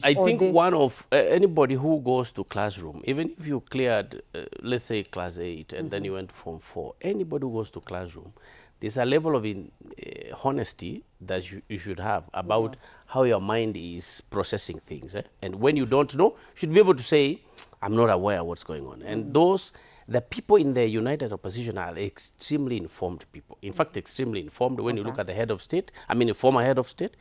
I think one of anybody who goes to classroom, even if you cleared, let's say class 8, and then you went to Form 4, anybody who goes to classroom, there's a level of honesty that you should have about how your mind is processing things. And when you don't know, you should be able to say, I'm not aware of what's going on. And the people in the united opposition are extremely informed people. In fact, extremely informed. When you look at the head of state, I mean, a former head of state,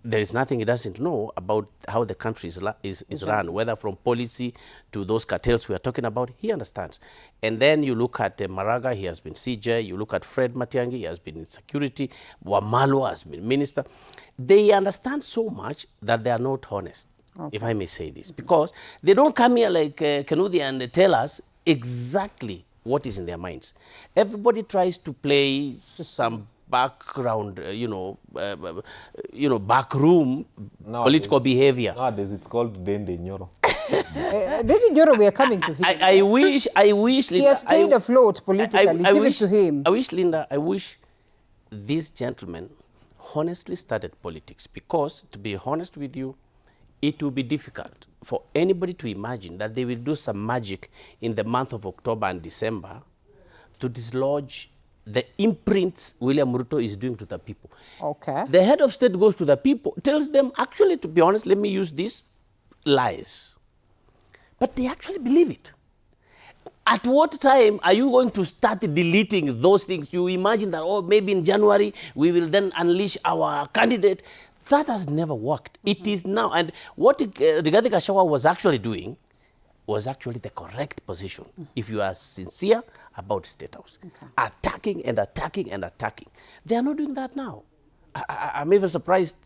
there is nothing he doesn't know about how the country is run, whether from policy to those cartels we are talking about. He understands. And then you look at Maraga, he has been CJ. You look at Fred Matiang'i, he has been in security. Wamalwa has been minister. They understand so much that they are not honest, if I may say this, because they don't come here like Kanudi and tell us exactly what is in their minds. Everybody tries to play some background, backroom political behavior. Nowadays, it's called Dende Nyoro. Dende Nyoro, we are coming to him. I wish, Linda, he has stayed afloat politically. Give it to him. I wish, Linda, this gentleman honestly started politics, because, to be honest with you, it will be difficult for anybody to imagine that they will do some magic in the month of October and December to dislodge the imprints William Ruto is doing to the people. Okay. The head of state goes to the people, tells them, actually, to be honest, let me use these lies. But they actually believe it. At what time are you going to start deleting those things? You imagine that, oh, maybe in January, we will then unleash our candidate. That has never worked. It is now. And what Rigathi Gachagua was actually doing was actually the correct position, if you are sincere about State House. Attacking and attacking and attacking. They are not doing that now. I'm even surprised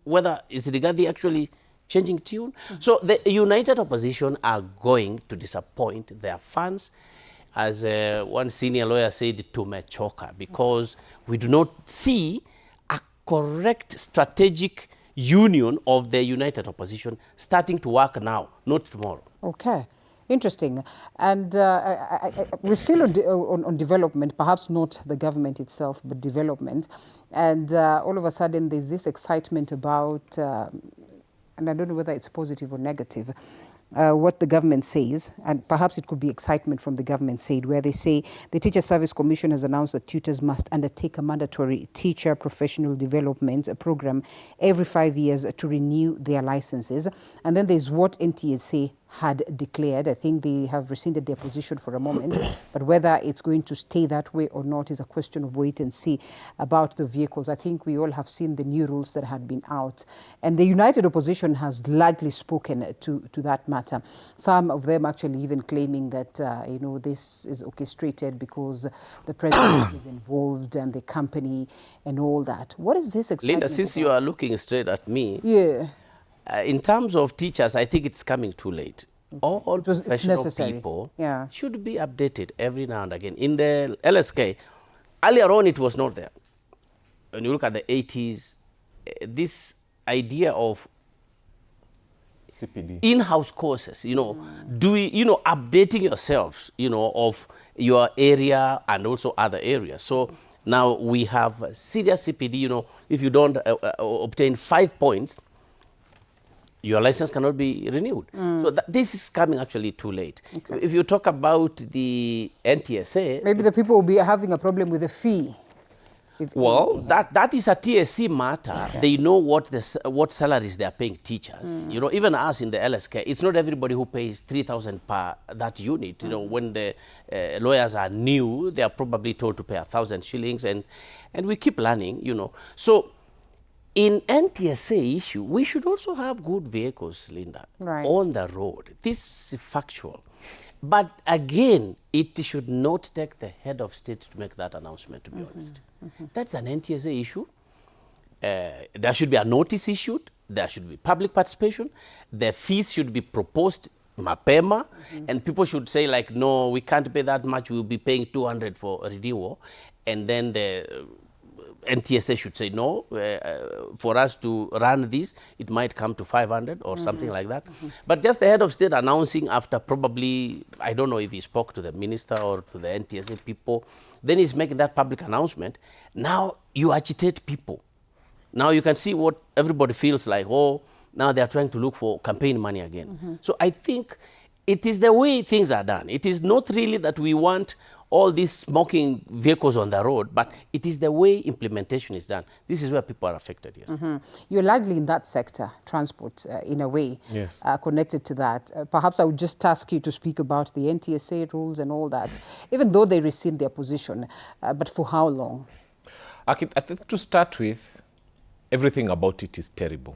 whether is Rigathi actually changing tune. So the united opposition are going to disappoint their fans, as one senior lawyer said, tumechoka, because we do not see a correct strategic union of the united opposition starting to work now, not tomorrow. Okay, interesting. And we're still on development, perhaps not the government itself, but development. And all of a sudden, there's this excitement about, and I don't know whether it's positive or negative, what the government says, and perhaps it could be excitement from the government side, where they say the Teacher Service Commission has announced that tutors must undertake a mandatory teacher professional development program every 5 years to renew their licenses. And then there's what NTSA had declared. I think they have rescinded their position for a moment, but whether it's going to stay that way or not is a question of wait and see about the vehicles. I think we all have seen the new rules that had been out, and the united opposition has largely spoken to that matter. Some of them actually even claiming that this is orchestrated because the president is involved and the company and all that. What is this excitement Linda, since about? you are looking straight at me, yeah. In terms of teachers, I think it's coming too late. All professional people should be updated every now and again. In the LSK, earlier on it was not there. When you look at the 80s, this idea of CPD, in-house courses, updating yourselves, of your area and also other areas. So now we have serious CPD, if you don't obtain 5 points, your license cannot be renewed. So this is coming actually too late. Okay. If you talk about the NTSA... Maybe the people will be having a problem with the fee. That is a TSC matter. Okay. They know what salaries they are paying teachers. Even us in the LSK, it's not everybody who pays 3,000 per that unit. When the lawyers are new, they are probably told to pay 1,000 shillings, and we keep learning, So in NTSA issue, we should also have good vehicles, Linda, on the road. This is factual. But again, it should not take the head of state to make that announcement, to be honest. That's an NTSA issue. There should be a notice issued. There should be public participation. The fees should be proposed mapema. And people should say, like, no, we can't pay that much. We'll be paying 200 for renewal. And then the NTSA should say, no, for us to run this, it might come to 500 or something like that. But just the head of state announcing after probably, I don't know if he spoke to the minister or to the NTSA people, then he's making that public announcement. Now you agitate people. Now you can see what everybody feels like, oh, Now they are trying to look for campaign money again. So I think it is the way things are done. It is not really that we want all these smoking vehicles on the road, but it is the way implementation is done. This is where people are affected, yes. You're largely in that sector, transport, in a way, Yes. connected to that. Perhaps I would just ask you to speak about the NTSA rules and all that, even though they rescind their position, but for how long? I think to start with, everything about it is terrible.